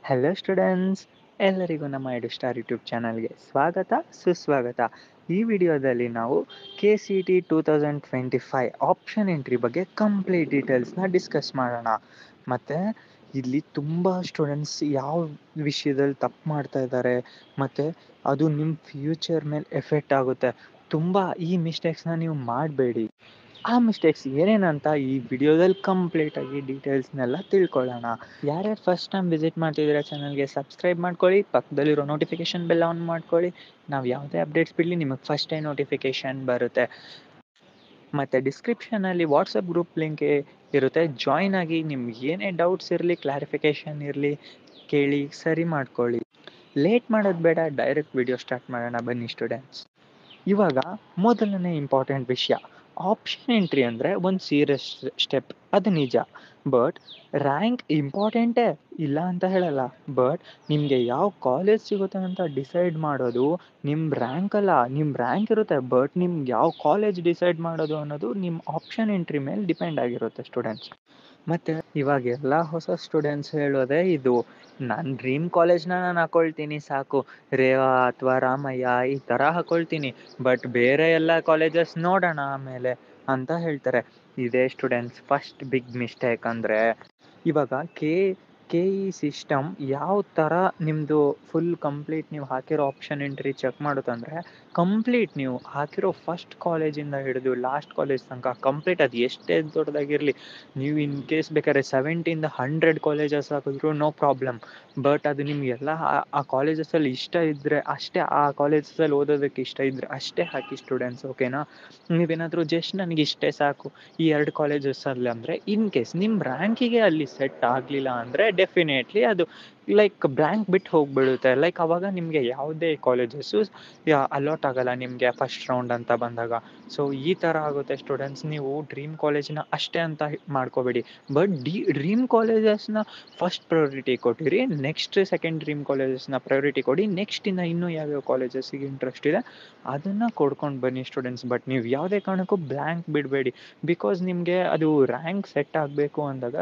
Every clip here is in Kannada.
ಹಲೋ ಸ್ಟೂಡೆಂಟ್ಸ್, ಎಲ್ಲರಿಗೂ ನಮ್ಮ ಎಡು ಸ್ಟಾರ್ ಯೂಟ್ಯೂಬ್ ಚಾನಲ್ಗೆ ಸ್ವಾಗತ ಸುಸ್ವಾಗತ. ಈ ವಿಡಿಯೋದಲ್ಲಿ ನಾವು KCET 2025 ಆಪ್ಷನ್ ಎಂಟ್ರಿ ಬಗ್ಗೆ ಕಂಪ್ಲೀಟ್ ಡೀಟೇಲ್ಸ್ನ ಡಿಸ್ಕಸ್ ಮಾಡೋಣ. ಮತ್ತು ಇಲ್ಲಿ ತುಂಬ ಸ್ಟೂಡೆಂಟ್ಸ್ ಯಾವ ವಿಷಯದಲ್ಲಿ ತಪ್ಪು ಮಾಡ್ತಾ ಇದ್ದಾರೆ ಮತ್ತು ಅದು ನಿಮ್ಮ ಫ್ಯೂಚರ್ ಮೇಲೆ ಎಫೆಕ್ಟ್ ಆಗುತ್ತೆ. ತುಂಬ ಈ ಮಿಸ್ಟೇಕ್ಸ್ನ ನೀವು ಮಾಡಬೇಡಿ. ಆ ಮಿಸ್ಟೇಕ್ಸ್ ಏನೇನಂತ ಈ ವಿಡಿಯೋದಲ್ಲಿ ಕಂಪ್ಲೀಟಾಗಿ ಡೀಟೇಲ್ಸ್ನೆಲ್ಲ ತಿಳ್ಕೊಳ್ಳೋಣ. ಯಾರ್ಯಾರು ಫಸ್ಟ್ ಟೈಮ್ ವಿಸಿಟ್ ಮಾಡ್ತಿದ್ದೀರಾ ಚಾನಲ್ಗೆ ಸಬ್ಸ್ಕ್ರೈಬ್ ಮಾಡ್ಕೊಳ್ಳಿ, ಪಕ್ಕದಲ್ಲಿರೋ ನೋಟಿಫಿಕೇಷನ್ ಬೆಲ್ ಆನ್ ಮಾಡ್ಕೊಳ್ಳಿ. ನಾವು ಯಾವುದೇ ಅಪ್ಡೇಟ್ಸ್ ಬಿಡಲಿ ನಿಮಗೆ ಫಸ್ಟೇ ನೋಟಿಫಿಕೇಷನ್ ಬರುತ್ತೆ. ಮತ್ತು ಡಿಸ್ಕ್ರಿಪ್ಷನಲ್ಲಿ ವಾಟ್ಸಪ್ ಗ್ರೂಪ್ ಲಿಂಕ್ ಇರುತ್ತೆ, ಜಾಯ್ನ್ ಆಗಿ. ನಿಮ್ಗೆ ಏನೇ ಡೌಟ್ಸ್ ಇರಲಿ, ಕ್ಲಾರಿಫಿಕೇಷನ್ ಇರಲಿ, ಕೇಳಿ ಸರಿ ಮಾಡ್ಕೊಳ್ಳಿ. ಲೇಟ್ ಮಾಡೋದು ಬೇಡ, ಡೈರೆಕ್ಟ್ ವಿಡಿಯೋ ಸ್ಟಾರ್ಟ್ ಮಾಡೋಣ ಬನ್ನಿ ಸ್ಟೂಡೆಂಟ್ಸ್. ಇವಾಗ ಮೊದಲನೇ ಇಂಪಾರ್ಟೆಂಟ್ ವಿಷಯ, ಆಪ್ಷನ್ ಎಂಟ್ರಿ ಅಂದರೆ ಒಂದು ಸೀರಿಯಸ್ ಸ್ಟೆಪ್, ಅದು ನಿಜ. ಬಟ್ ರ್ಯಾಂಕ್ ಇಂಪಾರ್ಟೆಂಟೇ ಇಲ್ಲ ಅಂತ ಹೇಳಲ್ಲ. ಬಟ್ ನಿಮಗೆ ಯಾವ ಕಾಲೇಜ್ ಸಿಗುತ್ತೆ ಅಂತ ಡಿಸೈಡ್ ಮಾಡೋದು ನಿಮ್ಮ ರ್ಯಾಂಕ್ ಅಲ್ಲ. ನಿಮ್ಮ ರ್ಯಾಂಕ್ ಇರುತ್ತೆ, ಬಟ್ ನಿಮ್ಗೆ ಯಾವ ಕಾಲೇಜ್ ಡಿಸೈಡ್ ಮಾಡೋದು ಅನ್ನೋದು ನಿಮ್ಮ ಆಪ್ಷನ್ ಎಂಟ್ರಿ ಮೇಲೆ ಡಿಪೆಂಡ್ ಆಗಿರುತ್ತೆ ಸ್ಟೂಡೆಂಟ್ಸ್. ಮತ್ತು ಇವಾಗೆಲ್ಲ ಹೊಸ ಸ್ಟೂಡೆಂಟ್ಸ್ ಹೇಳೋದೇ ಇದು, ನಾನು ಡ್ರೀಮ್ ಕಾಲೇಜ್ನ ನಾನು ಹಾಕ್ಕೊಳ್ತೀನಿ ಸಾಕು, ರೇವಾ ಅಥವಾ ರಾಮಯ್ಯ ಈ ಥರ ಹಾಕ್ಕೊಳ್ತೀನಿ, ಬಟ್ ಬೇರೆ ಎಲ್ಲ ಕಾಲೇಜಸ್ ನೋಡೋಣ ಆಮೇಲೆ ಅಂತ ಹೇಳ್ತಾರೆ. ಇದೇ ಸ್ಟೂಡೆಂಟ್ಸ್ ಫಸ್ಟ್ ಬಿಗ್ ಮಿಸ್ಟೇಕ್. ಅಂದರೆ ಇವಾಗ KE ಸಿಸ್ಟಮ್ ಯಾವ ಥರ ನಿಮ್ಮದು ಫುಲ್ ಕಂಪ್ಲೀಟ್ ನೀವು ಹಾಕಿರೋ ಆಪ್ಷನ್ ಎಂಟ್ರಿ ಚೆಕ್ ಮಾಡುತ್ತಂದರೆ, ಕಂಪ್ಲೀಟ್ ನೀವು ಹಾಕಿರೋ ಫಸ್ಟ್ ಕಾಲೇಜಿಂದ ಹಿಡಿದು ಲಾಸ್ಟ್ ಕಾಲೇಜ್ ತನಕ ಕಂಪ್ಲೀಟ್ ಅದು ಎಷ್ಟೇ ದೊಡ್ಡದಾಗಿರಲಿ, ನೀವು ಇನ್ ಕೇಸ್ ಬೇಕಾದ್ರೆ 70ಇಂದ 100 ಕಾಲೇಜಸ್ ಹಾಕಿದ್ರು ನೋ ಪ್ರಾಬ್ಲಮ್. ಬಟ್ ಅದು ನಿಮಗೆಲ್ಲ ಆ ಕಾಲೇಜಸಲ್ಲಿ ಇಷ್ಟ ಇದ್ದರೆ ಅಷ್ಟೇ, ಆ ಕಾಲೇಜಸಲ್ಲಿ ಓದೋದಕ್ಕೆ ಇಷ್ಟ ಇದ್ದರೆ ಅಷ್ಟೇ ಹಾಕಿ ಸ್ಟೂಡೆಂಟ್ಸ್, ಓಕೆನಾ? ನೀವೇನಾದರೂ ಜಸ್ಟ್ ನನಗೆ ಇಷ್ಟೇ ಸಾಕು ಈ 2 ಕಾಲೇಜಸಲ್ಲಿ ಅಂದರೆ, ಇನ್ ಕೇಸ್ ನಿಮ್ಮ ರ್ಯಾಂಕಿಗೆ ಅಲ್ಲಿ ಸೆಟ್ ಆಗಲಿಲ್ಲ ಅಂದರೆ ಡೆಫಿನೇಟ್ಲಿ ಅದು ಲೈಕ್ ಬ್ಲ್ಯಾಂಕ್ ಬಿಟ್ಟು ಹೋಗಿಬಿಡುತ್ತೆ. ಲೈಕ್ ಆವಾಗ ನಿಮಗೆ ಯಾವುದೇ ಕಾಲೇಜಸ್ಸು ಅಲಾಟ್ ಆಗಲ್ಲ ನಿಮಗೆ ಫಸ್ಟ್ ರೌಂಡ್ ಅಂತ ಬಂದಾಗ. ಸೊ ಈ ಥರ ಆಗುತ್ತೆ ಸ್ಟೂಡೆಂಟ್ಸ್. ನೀವು ಡ್ರೀಮ್ ಕಾಲೇಜ್ನ ಅಷ್ಟೇ ಅಂತ ಮಾಡ್ಕೋಬೇಡಿ, ಬಟ್ ಡ್ರೀಮ್ ಕಾಲೇಜಸ್ನ ಫಸ್ಟ್ ಪ್ರಯಾರಿಟಿ ಕೊಟ್ಟಿರಿ, ನೆಕ್ಸ್ಟ್ ಸೆಕೆಂಡ್ ಡ್ರೀಮ್ ಕಾಲೇಜಸ್ನ ಪ್ರಯಾರಿಟಿ ಕೊಡಿ, ನೆಕ್ಸ್ಟಿಂದ ಇನ್ನೂ ಯಾವ್ಯಾವ ಕಾಲೇಜಸ್ಸಿಗೆ ಇಂಟ್ರೆಸ್ಟ್ ಇದೆ ಅದನ್ನು ಕೊಡ್ಕೊಂಡು ಬನ್ನಿ ಸ್ಟೂಡೆಂಟ್ಸ್. ಬಟ್ ನೀವು ಯಾವುದೇ ಕಾರಣಕ್ಕೂ ಬ್ಲ್ಯಾಂಕ್ ಬಿಡಬೇಡಿ. ಬಿಕಾಸ್ ನಿಮಗೆ ಅದು ರ್ಯಾಂಕ್ ಸೆಟ್ ಆಗಬೇಕು ಅಂದಾಗ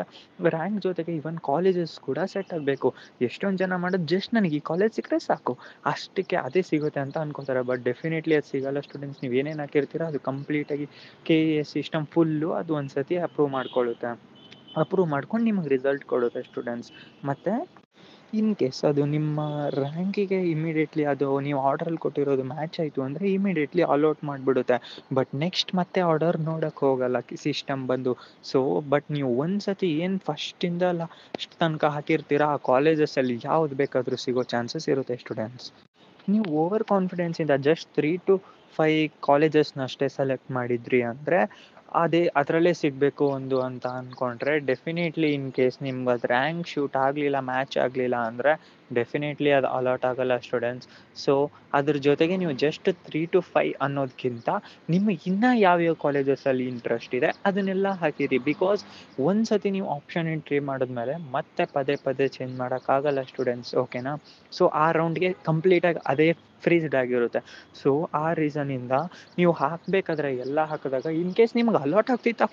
ರ್ಯಾಂಕ್ ಜೊತೆಗೆ ಇವನ್ ಕಾಲೇಜಸ್ ಕೂಡ ಸೆಟ್ ಆಗಬೇಕು. ಎಷ್ಟೊಂದು ಜನ ಮಾಡೋದು ಜಸ್ಟ್ ನನಗೆ ಈ ಕಾಲೇಜ್ ಸಿಕ್ಕರೆ ಸಾಕು, ಅಷ್ಟಕ್ಕೆ ಅದೇ ಸಿಗುತ್ತೆ ಅಂತ ಅನ್ಕೋತಾರೆ. ಬಟ್ ಡೆಫಿನೆಟ್ಲಿ ಅದು ಸಿಗಲ್ಲ ಸ್ಟೂಡೆಂಟ್ಸ್. ನೀವು ಏನೇನು ಹಾಕಿರ್ತೀರೋ ಅದು ಕಂಪ್ಲೀಟಾಗಿ KE ಸಿಸ್ಟಮ್ ಫುಲ್ಲು ಅದು ಒಂದು ಸತಿ ಅಪ್ರೂವ್ ಮಾಡ್ಕೊಂಡು ನಿಮಗೆ ರಿಸಲ್ಟ್ ಕೊಡುತ್ತೆ ಸ್ಟೂಡೆಂಟ್ಸ್. ಮತ್ತು ಇನ್ ಕೇಸ್ ಅದು ನಿಮ್ಮ ರ್ಯಾಂಕಿಗೆ ಇಮಿಡಿಯೇಟ್ಲಿ ಅದು ನೀವು ಆರ್ಡ್ರಲ್ಲಿ ಕೊಟ್ಟಿರೋದು ಮ್ಯಾಚ್ ಆಯಿತು ಅಂದರೆ ಇಮಿಡಿಯೇಟ್ಲಿ ಅಲಾಟ್ ಮಾಡಿಬಿಡುತ್ತೆ. ಬಟ್ ನೆಕ್ಸ್ಟ್ ಮತ್ತೆ ಆರ್ಡರ್ ನೋಡೋಕ್ಕೆ ಹೋಗಲ್ಲ ಸಿಸ್ಟಮ್ ಬಂದು. ಸೊ ಬಟ್ ನೀವು ಒಂದು ಸತಿ ಏನು ಫಸ್ಟಿಂದ ಲಾಸ್ಟ್ ತನಕ ಹಾಕಿರ್ತೀರ ಆ ಕಾಲೇಜಸಲ್ಲಿ ಯಾವ್ದು ಬೇಕಾದರೂ ಸಿಗೋ ಚಾನ್ಸಸ್ ಇರುತ್ತೆ ಸ್ಟೂಡೆಂಟ್ಸ್. ನೀವು ಓವರ್ ಕಾನ್ಫಿಡೆನ್ಸಿಂದ ಜಸ್ಟ್ 3 to 5 ಕಾಲೇಜಸ್ನ ಅಷ್ಟೇ ಸೆಲೆಕ್ಟ್ ಮಾಡಿದ್ರಿ ಅಂದರೆ ಅದರಲ್ಲೇ ಸಿಗಬೇಕು ಒಂದು ಅಂತ ಅಂದ್ಕೊಂಡ್ರೆ ಡೆಫಿನೆಟ್ಲಿ ಇನ್ ಕೇಸ್ ನಿಮ್ಗೆ ಅದು ರ್ಯಾಂಕ್ ಶೂಟ್ ಆಗಲಿಲ್ಲ, ಮ್ಯಾಚ್ ಆಗಲಿಲ್ಲ ಅಂದರೆ ಡೆಫಿನೆಟ್ಲಿ ಅದು ಅಲಾಟ್ ಆಗಲ್ಲ ಸ್ಟೂಡೆಂಟ್ಸ್. ಸೊ ಅದ್ರ ಜೊತೆಗೆ ನೀವು ಜಸ್ಟ್ 3 to 5 ಅನ್ನೋದಕ್ಕಿಂತ ನಿಮಗೆ ಇನ್ನೂ ಯಾವ್ಯಾವ ಕಾಲೇಜಸಲ್ಲಿ ಇಂಟ್ರೆಸ್ಟ್ ಇದೆ ಅದನ್ನೆಲ್ಲ ಹಾಕಿರಿ. ಬಿಕಾಸ್ ಒಂದು ಸತಿ ನೀವು ಆಪ್ಷನ್ ಎಂಟ್ರಿ ಮಾಡಿದ್ಮೇಲೆ ಮತ್ತೆ ಪದೇ ಪದೇ ಚೇಂಜ್ ಮಾಡೋಕ್ಕಾಗಲ್ಲ ಸ್ಟೂಡೆಂಟ್ಸ್, ಓಕೆನಾ? ಸೊ ಆ ರೌಂಡ್ಗೆ ಕಂಪ್ಲೀಟಾಗಿ ಅದೇ ಫ್ರೀಸ್ಡ್ ಆಗಿರುತ್ತೆ. ಸೊ ಆ ರೀಸನಿಂದ ನೀವು ಹಾಕಬೇಕಾದ್ರೆ ಎಲ್ಲ ಹಾಕಿದಾಗ ಇನ್ ಕೇಸ್ ನಿಮ್ಗೆ ಅಲಾಟ್ ಆಗ್ತಿತ್ತಾ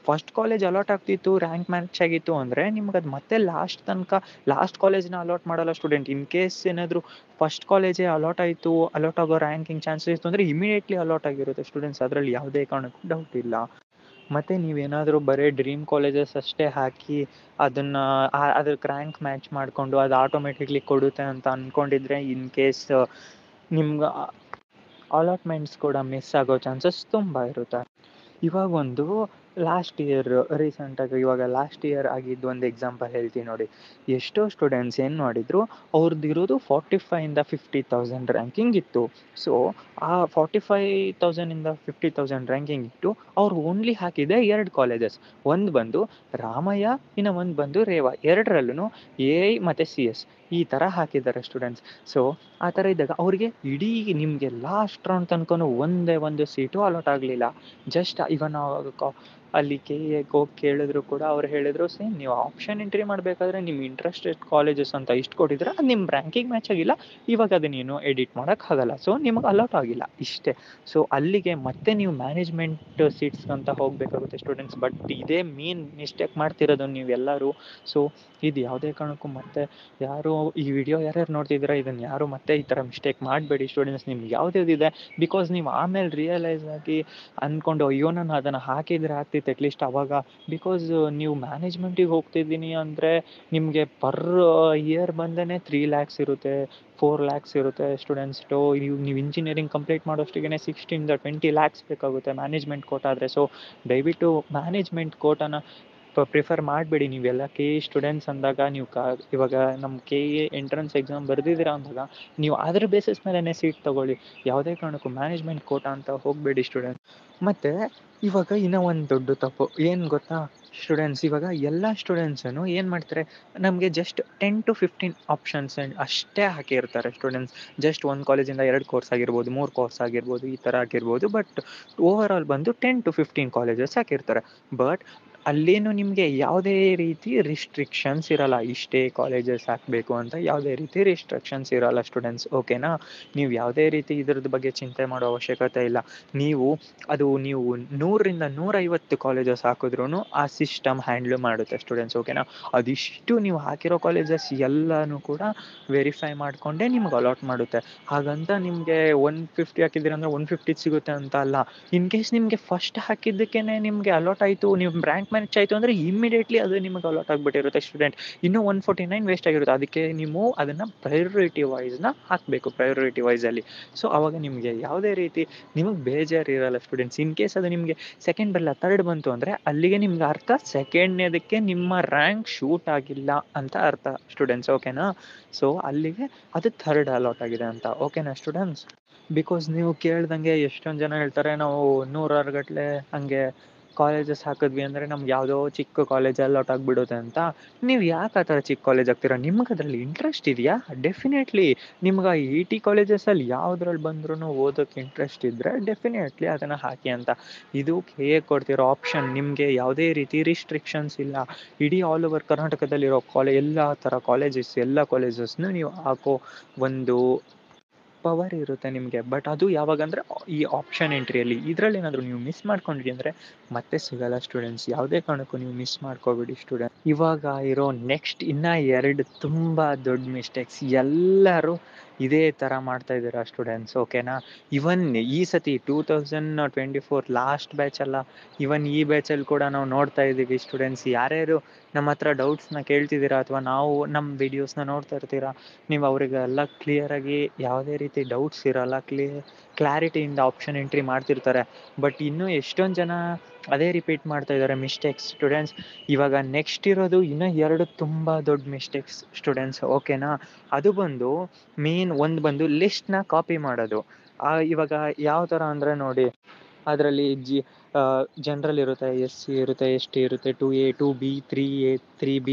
ಫಸ್ಟ್ ಕಾಲೇಜ್ ಅಲಾಟ್ ಆಗ್ತಿತ್ತು, ರ್ಯಾಂಕ್ ಮ್ಯಾಚ್ ಆಗಿತ್ತು ಅಂದರೆ ನಿಮ್ಗೆ ಅದು ಮತ್ತೆ ಲಾಸ್ಟ್ ತನಕ ಲಾಸ್ಟ್ ಕಾಲೇಜ್ನ ಅಲಾಟ್ ಮಾಡಲ್ಲ ಸ್ಟೂಡೆಂಟ್. ಇನ್ ಕೇಸ್ ಏನಾದರೂ ಫಸ್ಟ್ ಕಾಲೇಜೇ ಅಲಾಟ್ ಆಗೋ ರ್ಯಾಂಕಿಂಗ್ ಚಾನ್ಸಸ್ ಇತ್ತು ಅಂದರೆ ಇಮಿಡಿಯೇಟ್ಲಿ ಅಲಾಟ್ ಆಗಿರುತ್ತೆ ಸ್ಟೂಡೆಂಟ್ಸ್, ಅದರಲ್ಲಿ ಯಾವುದೇ ಕಾರಣಕ್ಕೂ ಡೌಟ್ ಇಲ್ಲ. ಮತ್ತು ನೀವೇನಾದರೂ ಬರೀ ಡ್ರೀಮ್ ಕಾಲೇಜಸ್ ಅಷ್ಟೇ ಹಾಕಿ ಅದನ್ನು ಅದಕ್ಕೆ ರ್ಯಾಂಕ್ ಮ್ಯಾಚ್ ಮಾಡಿಕೊಂಡು ಅದು ಆಟೋಮೆಟಿಕ್ಲಿ ಕೊಡುತ್ತೆ ಅಂತ ಅಂದ್ಕೊಂಡಿದ್ರೆ ಇನ್ ಕೇಸ್ ನಿಮ್ಗೆ ಅಲಾಟ್ಮೆಂಟ್ಸ್ ಕೂಡ ಮಿಸ್ ಆಗೋ ಚಾನ್ಸಸ್ ತುಂಬ ಇರುತ್ತೆ. ಇವಾಗ ಒಂದು ಲಾಸ್ಟ್ ಇಯರ್ ಆಗಿದ್ದು ಒಂದು ಎಕ್ಸಾಂಪಲ್ ಹೇಳ್ತೀನಿ ನೋಡಿ. ಎಷ್ಟೋ ಸ್ಟೂಡೆಂಟ್ಸ್ ಏನು ಮಾಡಿದರು, ಅವ್ರದ್ದಿರೋದು 45ಇಂದ 50,000 ರ್ಯಾಂಕಿಂಗ್ ಇತ್ತು. ಸೊ ಆ 45,000ಇಂದ 50,000 ರ್ಯಾಂಕಿಂಗ್ ಇಟ್ಟು ಅವ್ರು ಓನ್ಲಿ ಹಾಕಿದೆ 2 ಕಾಲೇಜಸ್. ಒಂದು ಬಂದು ರಾಮಯ್ಯ, ಇನ್ನು ಒಂದು ಬಂದು ರೇವಾ. ಎರಡರಲ್ಲೂ AI ಮತ್ತು CS ಈ ಥರ ಹಾಕಿದ್ದಾರೆ ಸ್ಟೂಡೆಂಟ್ಸ್. ಸೊ ಆ ಥರ ಇದ್ದಾಗ ಅವ್ರಿಗೆ ಇಡೀ ನಿಮಗೆ ಲಾಸ್ಟ್ ರೌಂಡ್ ತನಕ ಒಂದೇ ಒಂದು ಸೀಟು ಅಲಾಟ್ ಆಗಲಿಲ್ಲ. ಜಸ್ಟ್ ಇವನ್ ಅಲ್ಲಿ KEಗೆ ಹೋಗಿ ಕೇಳಿದ್ರು ಕೂಡ ಅವ್ರು ಹೇಳಿದ್ರು ಸೇಮ್ ನೀವು ಆಪ್ಷನ್ ಎಂಟ್ರಿ ಮಾಡಬೇಕಾದ್ರೆ ನಿಮ್ಮ ಇಂಟ್ರೆಸ್ಟೆಡ್ ಕಾಲೇಜಸ್ ಅಂತ ಇಷ್ಟು ಕೊಟ್ಟಿದ್ರೆ ಅದು ನಿಮ್ಮ ರ್ಯಾಂಕಿಂಗ್ ಮ್ಯಾಚ್ ಆಗಿಲ್ಲ, ಇವಾಗ ಅದನ್ನೇನು ಎಡಿಟ್ ಮಾಡೋಕ್ಕಾಗಲ್ಲ, ಸೊ ನಿಮಗೆ ಅಲಾಟ್ ಆಗಿಲ್ಲ ಇಷ್ಟೇ. ಸೊ ಅಲ್ಲಿಗೆ ಮತ್ತೆ ನೀವು ಮ್ಯಾನೇಜ್ಮೆಂಟ್ ಸೀಟ್ಸ್ ಅಂತ ಹೋಗಬೇಕಾಗುತ್ತೆ ಸ್ಟೂಡೆಂಟ್ಸ್. ಬಟ್ ಇದೇ ಮೇನ್ ಮಿಸ್ಟೇಕ್ ಮಾಡ್ತಿರೋದು ನೀವೆಲ್ಲರೂ. ಸೊ ಇದು ಯಾವುದೇ ಕಾರಣಕ್ಕೂ ಮತ್ತೆ ಯಾರು ಈ ವಿಡಿಯೋ ಯಾರ್ಯಾರು ನೋಡ್ತಿದ್ದೀರಾ ಇದನ್ನು ಯಾರು ಮತ್ತೆ ಈ ಥರ ಮಿಸ್ಟೇಕ್ ಮಾಡಬೇಡಿ ಸ್ಟೂಡೆಂಟ್ಸ್. ನಿಮ್ಗೆ ಯಾವುದಿದೆ ಬಿಕಾಸ್ ನೀವು ಆಮೇಲೆ ರಿಯಲೈಸ್ ಆಗಿ ಅಂದ್ಕೊಂಡು ಅಯ್ಯೋ ನಾನು ಅದನ್ನು ಹಾಕಿದರೆ ಆಗ್ತಿತ್ತು ಅಟ್ಲೀಸ್ಟ್ ಅವಾಗ. ಬಿಕಾಸ್ ನೀವು ಮ್ಯಾನೇಜ್ಮೆಂಟಿಗೆ ಹೋಗ್ತಿದ್ದೀನಿ ಅಂದರೆ ನಿಮಗೆ ಪರ್ ಇಯರ್ ಬಂದೇ 3 lakhs ಇರುತ್ತೆ, 4 lakhs ಇರುತ್ತೆ ಸ್ಟೂಡೆಂಟ್ಸ್. ನೀವು ಇಂಜಿನಿಯರಿಂಗ್ ಕಂಪ್ಲೀಟ್ ಮಾಡೋಷ್ಟಿಗೆ 16-20 lakhs ಬೇಕಾಗುತ್ತೆ ಮ್ಯಾನೇಜ್ಮೆಂಟ್ ಕೋಟ ಆದರೆ. ಸೊ ದಯವಿಟ್ಟು ಮ್ಯಾನೇಜ್ಮೆಂಟ್ ಕೋಟಾನ ಪ್ರಿಫರ್ ಮಾಡಬೇಡಿ. ನೀವೆಲ್ಲ KE ಸ್ಟೂಡೆಂಟ್ಸ್ ಅಂದಾಗ ನೀವು ಇವಾಗ ನಮ್ಮ KE ಎಂಟ್ರೆನ್ಸ್ ಎಕ್ಸಾಮ್ ಬರೆದಿದ್ದೀರಾ ಅಂದಾಗ ನೀವು ಅದರ ಬೇಸಿಸ್ ಮೇಲೇ ಸೀಟ್ ತೊಗೊಳ್ಳಿ. ಯಾವುದೇ ಕಾರಣಕ್ಕೂ ಮ್ಯಾನೇಜ್ಮೆಂಟ್ ಕೋಟಾ ಅಂತ ಹೋಗಬೇಡಿ ಸ್ಟೂಡೆಂಟ್ಸ್. ಮತ್ತು ಇವಾಗ ಇನ್ನೂ ಒಂದು ದೊಡ್ಡ ತಪ್ಪು ಏನು ಗೊತ್ತಾ ಸ್ಟೂಡೆಂಟ್ಸ್, ಇವಾಗ ಎಲ್ಲ ಸ್ಟೂಡೆಂಟ್ಸೂ ಏನು ಮಾಡ್ತಾರೆ, ನಮಗೆ ಜಸ್ಟ್ 10 to 15 ಆಪ್ಷನ್ಸ್ ಅಷ್ಟೇ ಹಾಕಿರ್ತಾರೆ ಸ್ಟೂಡೆಂಟ್ಸ್. ಜಸ್ಟ್ ಒಂದು ಕಾಲೇಜಿಂದ 2 ಕೋರ್ಸ್ ಆಗಿರ್ಬೋದು, 3 ಕೋರ್ಸ್ ಆಗಿರ್ಬೋದು, ಈ ಥರ ಆಗಿರ್ಬೋದು. ಬಟ್ ಓವರ್ ಆಲ್ ಬಂದು 10 to 15 ಕಾಲೇಜಸ್ ಹಾಕಿರ್ತಾರೆ. ಬಟ್ ಅಲ್ಲೇನು ನಿಮಗೆ ಯಾವುದೇ ರೀತಿ ರಿಸ್ಟ್ರಿಕ್ಷನ್ಸ್ ಇರಲ್ಲ, ಇಷ್ಟೇ ಕಾಲೇಜಸ್ ಹಾಕಬೇಕು ಅಂತ ಯಾವುದೇ ರೀತಿ ರಿಸ್ಟ್ರಿಕ್ಷನ್ಸ್ ಇರಲ್ಲ ಸ್ಟೂಡೆಂಟ್ಸ್, ಓಕೆನಾ. ನೀವು ಯಾವುದೇ ರೀತಿ ಇದ್ರದ್ದು ಬಗ್ಗೆ ಚಿಂತೆ ಮಾಡೋ ಅವಶ್ಯಕತೆ ಇಲ್ಲ. ನೀವು 100-150 ಕಾಲೇಜಸ್ ಹಾಕಿದ್ರೂ ಆ ಸಿಸ್ಟಮ್ ಹ್ಯಾಂಡ್ಲ್ ಮಾಡುತ್ತೆ ಸ್ಟೂಡೆಂಟ್ಸ್, ಓಕೆನಾ. ಅದಿಷ್ಟು ನೀವು ಹಾಕಿರೋ ಕಾಲೇಜಸ್ ಎಲ್ಲನೂ ಕೂಡ ವೆರಿಫೈ ಮಾಡಿಕೊಂಡೇ ನಿಮ್ಗೆ ಅಲಾಟ್ ಮಾಡುತ್ತೆ. ಹಾಗಂತ ನಿಮಗೆ 150 ಹಾಕಿದ್ದೀರ ಅಂದರೆ 150 ಸಿಗುತ್ತೆ ಅಂತ ಅಲ್ಲ. ಇನ್ ಕೇಸ್ ನಿಮಗೆ ಫಸ್ಟ್ ಹಾಕಿದ್ದಕ್ಕೇ ನಿಮಗೆ ಅಲಾಟ್ ಆಯಿತು, ನಿಮ್ಮ ರ್ಯಾಂಕ್ ಮ್ಯಾಚ್ ಆಯಿತು ಅಂದರೆ ಇಮ್ಮಿಡಿಯೇಟ್ಲಿ ಅದು ನಿಮಗೆ ಅಲಾಟ್ ಆಗಿಬಿಟ್ಟಿರುತ್ತೆ ಸ್ಟೂಡೆಂಟ್. ಇನ್ನೂ 149 ವೇಸ್ಟ್ ಆಗಿರುತ್ತೆ. ಅದಕ್ಕೆ ನೀವು ಅದನ್ನು ಪ್ರಯಾರಿಟಿ ವೈಸ್ನ ಹಾಕಬೇಕು, ಪ್ರಯಾರಿಟಿ ವೈಸಲ್ಲಿ. ಸೊ ಆವಾಗ ನಿಮಗೆ ಯಾವುದೇ ರೀತಿ ನಿಮಗೆ ಬೇಜಾರು ಇರಲ್ಲ ಸ್ಟೂಡೆಂಟ್ಸ್. ಇನ್ ಕೇಸ್ ಅದು ನಿಮಗೆ ಸೆಕೆಂಡ್ ಬರಲ್ಲ ಥರ್ಡ್ ಬಂತು ಅಂದರೆ ಅಲ್ಲಿಗೆ ನಿಮ್ಗೆ ಅರ್ಥ ಸೆಕೆಂಡ್ನೇದಕ್ಕೆ ನಿಮ್ಮ ರ್ಯಾಂಕ್ ಶೂಟ್ ಆಗಿಲ್ಲ ಅಂತ ಅರ್ಥ ಸ್ಟೂಡೆಂಟ್ಸ್, ಓಕೆನಾ. ಸೊ ಅಲ್ಲಿಗೆ ಅದು ಥರ್ಡ್ ಅಲಾಟ್ ಆಗಿದೆ ಅಂತ, ಓಕೆನಾ ಸ್ಟೂಡೆಂಟ್ಸ್. ಬಿಕಾಸ್ ನೀವು ಕೇಳ್ದಂಗೆ ಎಷ್ಟೊಂದು ಜನ ಹೇಳ್ತಾರೆ ನಾವು 100 ಗಟ್ಟಲೆ ಹಂಗೆ ಕಾಲೇಜಸ್ ಹಾಕಿದ್ವಿ ಅಂದರೆ ನಮ್ಗೆ ಯಾವುದೋ ಚಿಕ್ಕ ಕಾಲೇಜ್ ಅಲಾಟ್ ಆಗಿಬಿಡುತ್ತೆ ಅಂತ. ನೀವು ಯಾಕೆ ಆ ಥರ ಚಿಕ್ಕ ಕಾಲೇಜ್ ಹಾಕ್ತೀರಾ? ನಿಮ್ಗೆ ಅದರಲ್ಲಿ ಇಂಟ್ರೆಸ್ಟ್ ಇದೆಯಾ? ಡೆಫಿನೆಟ್ಲಿ ನಿಮ್ಗೆ ಆ 80 ಕಾಲೇಜಸಲ್ಲಿ ಯಾವುದ್ರಲ್ಲಿ ಬಂದ್ರೂ ಓದೋಕ್ಕೆ ಇಂಟ್ರೆಸ್ಟ್ ಇದ್ದರೆ ಡೆಫಿನೆಟ್ಲಿ ಅದನ್ನು ಹಾಕಿ ಅಂತ. ಇದು ಹೇಗೆ ಕೊಡ್ತಿರೋ ಆಪ್ಷನ್, ನಿಮಗೆ ಯಾವುದೇ ರೀತಿ ರಿಸ್ಟ್ರಿಕ್ಷನ್ಸ್ ಇಲ್ಲ. ಇಡೀ ಆಲ್ ಓವರ್ ಕರ್ನಾಟಕದಲ್ಲಿರೋ ಎಲ್ಲ ಥರ ಎಲ್ಲ ಕಾಲೇಜಸ್ನೂ ನೀವು ಹಾಕೋ ಒಂದು ಪವರ್ ಇರುತ್ತೆ ನಿಮಗೆ. ಬಟ್ ಅದು ಯಾವಾಗಂದರೆ ಈ ಆಪ್ಷನ್ ಎಂಟ್ರಿಯಲ್ಲಿ. ಇದರಲ್ಲಿ ಏನಾದರೂ ನೀವು ಮಿಸ್ ಮಾಡ್ಕೊಂಡ್ರಿ ಅಂದರೆ ಮತ್ತೆ ಸಿಗಲ್ಲ ಸ್ಟೂಡೆಂಟ್ಸ್. ಯಾವುದೇ ಕಾರಣಕ್ಕೂ ನೀವು ಮಿಸ್ ಮಾಡ್ಕೋಬೇಡಿ ಸ್ಟೂಡೆಂಟ್. ಇವಾಗ ಇರೋ ನೆಕ್ಸ್ಟ್ ಇನ್ನೂ 2 ತುಂಬ ದೊಡ್ಡ ಮಿಸ್ಟೇಕ್ಸ್ ಎಲ್ಲರೂ ಇದೇ ಥರ ಮಾಡ್ತಾಯಿದ್ದೀರಾ ಸ್ಟೂಡೆಂಟ್ಸ್, ಓಕೆನಾ. ಇವನ್ ಈ ಸತಿ 2024 ಲಾಸ್ಟ್ ಬ್ಯಾಚ್ ಅಲ್ಲ, ಇವನ್ ಈ ಬ್ಯಾಚಲ್ಲಿ ಕೂಡ ನಾವು ನೋಡ್ತಾ ಇದ್ದೀವಿ ಸ್ಟೂಡೆಂಟ್ಸ್. ಯಾರ್ಯಾರು ನಮ್ಮ ಹತ್ರ ಡೌಟ್ಸ್ನ ಕೇಳ್ತಿದ್ದೀರಾ ಅಥವಾ ನಾವು ನಮ್ಮ ವಿಡಿಯೋಸ್ನ ನೋಡ್ತಾ ಇರ್ತೀರಾ, ನೀವು ಅವರಿಗೆಲ್ಲ ಕ್ಲಿಯರಾಗಿ ಯಾವುದೇ ರೀತಿ ಡೌಟ್ಸ್ ಇರಲ್ಲ, ಕ್ಲಾರಿಟಿಯಿಂದ ಆಪ್ಷನ್ ಎಂಟ್ರಿ ಮಾಡ್ತಿರ್ತಾರೆ. ಬಟ್ ಇನ್ನೂ ಎಷ್ಟೊಂದು ಜನ ಅದೇ ರಿಪೀಟ್ ಮಾಡ್ತಾ ಇದ್ದಾರೆ ಮಿಸ್ಟೇಕ್ಸ್ ಸ್ಟೂಡೆಂಟ್ಸ್. ಇವಾಗ ನೆಕ್ಸ್ಟ್ ಇರೋದು ಇನ್ನೂ 2 ತುಂಬ ದೊಡ್ಡ ಮಿಸ್ಟೇಕ್ಸ್ ಸ್ಟೂಡೆಂಟ್ಸ್, ಓಕೆನಾ. ಅದು ಬಂದು ಒಂದು ಬಂದು ಲಿಸ್ಟ್ನ ಕಾಪಿ ಮಾಡೋದು. ಇವಾಗ ಯಾವ ಥರ ಅಂದರೆ ನೋಡಿ, ಅದರಲ್ಲಿ ಜನರಲ್ ಇರುತ್ತೆ, SC ಇರುತ್ತೆ, ST ಇರುತ್ತೆ, 2A 2B 3A 3B.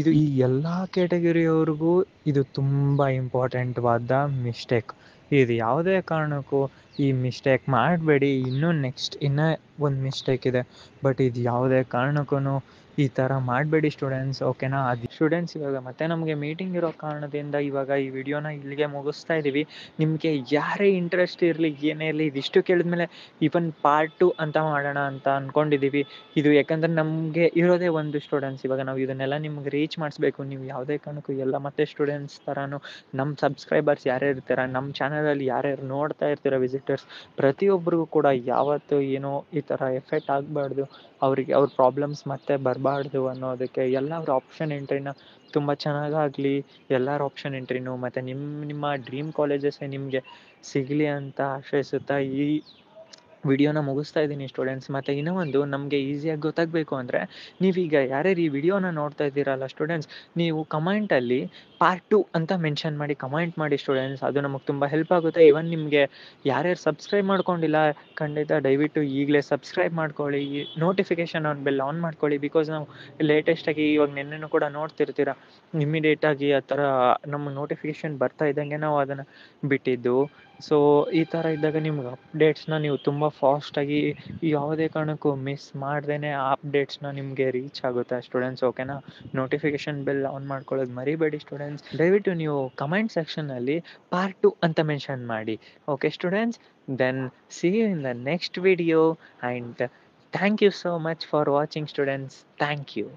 ಇದು ಈ ಎಲ್ಲ ಕ್ಯಾಟಗರಿಯವ್ರಿಗೂ ಇದು ತುಂಬ ಇಂಪಾರ್ಟೆಂಟ್ವಾದ ಮಿಸ್ಟೇಕ್. ಇದು ಯಾವುದೇ ಕಾರಣಕ್ಕೂ ಈ ಮಿಸ್ಟೇಕ್ ಮಾಡಬೇಡಿ. ಇನ್ನೂ ಒಂದು ಮಿಸ್ಟೇಕ್ ಇದೆ, ಬಟ್ ಇದು ಯಾವುದೇ ಕಾರಣಕ್ಕೂ ಈ ಥರ ಮಾಡಬೇಡಿ ಸ್ಟೂಡೆಂಟ್ಸ್, ಓಕೆನಾ. ಅದು ಸ್ಟೂಡೆಂಟ್ಸ್ ಇವಾಗ ಮತ್ತೆ ನಮಗೆ ಮೀಟಿಂಗ್ ಇರೋ ಕಾರಣದಿಂದ ಇವಾಗ ಈ ವಿಡಿಯೋನ ಇಲ್ಲಿಗೆ ಮುಗಿಸ್ತಾ ಇದ್ದೀವಿ. ನಿಮಗೆ ಯಾರೇ ಇಂಟ್ರೆಸ್ಟ್ ಇರಲಿ ಏನೇ ಇರಲಿ, ಇದಿಷ್ಟು ಕೇಳಿದ್ಮೇಲೆ ಇವನ್ ಪಾರ್ಟ್ 2 ಅಂತ ಮಾಡೋಣ ಅಂತ ಅಂದ್ಕೊಂಡಿದ್ದೀವಿ. ಇದು ಯಾಕಂದರೆ ನಮಗೆ ಇರೋದೇ ಒಂದು ಸ್ಟೂಡೆಂಟ್ಸ್, ಇವಾಗ ನಾವು ಇದನ್ನೆಲ್ಲ ನಿಮ್ಗೆ ರೀಚ್ ಮಾಡಿಸ್ಬೇಕು. ನೀವು ಯಾವುದೇ ಕಾರಣಕ್ಕೂ ಎಲ್ಲ ಮತ್ತೆ ಸ್ಟೂಡೆಂಟ್ಸ್ ಥರನೂ ನಮ್ಮ ಸಬ್ಸ್ಕ್ರೈಬರ್ಸ್ ಯಾರ್ಯಾರು ಇರ್ತಾರೆ, ನಮ್ಮ ಚಾನಲಲ್ಲಿ ಯಾರ್ಯಾರು ನೋಡ್ತಾ ಇರ್ತೀರ ವಿಸಿಟರ್ಸ್, ಪ್ರತಿಯೊಬ್ಬರಿಗೂ ಕೂಡ ಯಾವತ್ತೂ ಏನೋ ಈ ಥರ ಎಫೆಕ್ಟ್ ಆಗಬಾರ್ದು, ಅವ್ರ ಪ್ರಾಬ್ಲಮ್ಸ್ ಮತ್ತೆ ಬರಬಾರ್ದು ಅನ್ನೋದಕ್ಕೆ ಎಲ್ಲರ ಆಪ್ಷನ್ ಎಂಟ್ರಿನ ತುಂಬ ಚೆನ್ನಾಗಾಗಲಿ. ಎಲ್ಲರ ಆಪ್ಷನ್ ಎಂಟ್ರಿನೂ ಮತ್ತು ನಿಮ್ಮ ಡ್ರೀಮ್ ಕಾಲೇಜಸ್ಸೇ ನಿಮಗೆ ಸಿಗಲಿ ಅಂತ ಆಶಯಿಸುತ್ತಾ ಈ ವಿಡಿಯೋನ ಮುಗಿಸ್ತಾ ಇದ್ದೀನಿ ಸ್ಟೂಡೆಂಟ್ಸ್. ಮತ್ತು ಇನ್ನೂ ಒಂದು ನಮಗೆ ಈಸಿಯಾಗಿ ಗೊತ್ತಾಗಬೇಕು ಅಂದರೆ, ನೀವೀಗ ಯಾರ್ಯಾರು ಈ ವಿಡಿಯೋನ ನೋಡ್ತಾ ಇದ್ದೀರಲ್ಲ ಸ್ಟೂಡೆಂಟ್ಸ್, ನೀವು ಕಮೆಂಟಲ್ಲಿ ಪಾರ್ಟ್ 2 ಅಂತ ಮೆನ್ಷನ್ ಮಾಡಿ ಕಮೆಂಟ್ ಮಾಡಿ ಸ್ಟೂಡೆಂಟ್ಸ್. ಅದು ನಮಗೆ ತುಂಬ ಹೆಲ್ಪ್ ಆಗುತ್ತೆ. ಇವನ್ ನಿಮಗೆ ಯಾರ್ಯಾರು ಸಬ್ಸ್ಕ್ರೈಬ್ ಮಾಡ್ಕೊಂಡಿಲ್ಲ, ಖಂಡಿತ ದಯವಿಟ್ಟು ಈಗಲೇ ಸಬ್ಸ್ಕ್ರೈಬ್ ಮಾಡ್ಕೊಳ್ಳಿ, ನೋಟಿಫಿಕೇಷನ್ ಬೆಲ್ ಆನ್ ಮಾಡ್ಕೊಳ್ಳಿ. ಬಿಕಾಸ್ ನಾವು ಲೇಟೆಸ್ಟಾಗಿ ಇವಾಗ ನಿನ್ನೆನೂ ಕೂಡ ನೋಡ್ತಿರ್ತೀರ, ಇಮ್ಮಿಡಿಯೇಟಾಗಿ ಆ ಥರ ನಮ್ಮ ನೋಟಿಫಿಕೇಷನ್ ಬರ್ತಾ ಇದ್ದಂಗೆ ನಾವು ಅದನ್ನು ಬಿಟ್ಟಿದ್ದು. ಸೊ ಈ ಥರ ಇದ್ದಾಗ ನಿಮ್ಗೆ ಅಪ್ಡೇಟ್ಸ್ನ ನೀವು ತುಂಬ ಫಾಸ್ಟಾಗಿ ಯಾವುದೇ ಕಾರಣಕ್ಕೂ ಮಿಸ್ ಮಾಡ್ದೇ ಆ ಅಪ್ಡೇಟ್ಸ್ನ ನಿಮಗೆ ರೀಚ್ ಆಗುತ್ತೆ ಸ್ಟೂಡೆಂಟ್ಸ್. ಓಕೆನಾ? ನೋಟಿಫಿಕೇಶನ್ ಬೆಲ್ ಆನ್ ಮಾಡ್ಕೊಳ್ಳೋದು ಮರಿಬೇಡಿ ಸ್ಟೂಡೆಂಟ್ಸ್. ದಯವಿಟ್ಟು ನೀವು ಕಮೆಂಟ್ ಸೆಕ್ಷನಲ್ಲಿ ಪಾರ್ಟ್ 2 ಅಂತ ಮೆನ್ಷನ್ ಮಾಡಿ. Okay students, then see you in the next video and thank you so much for watching students. Thank you.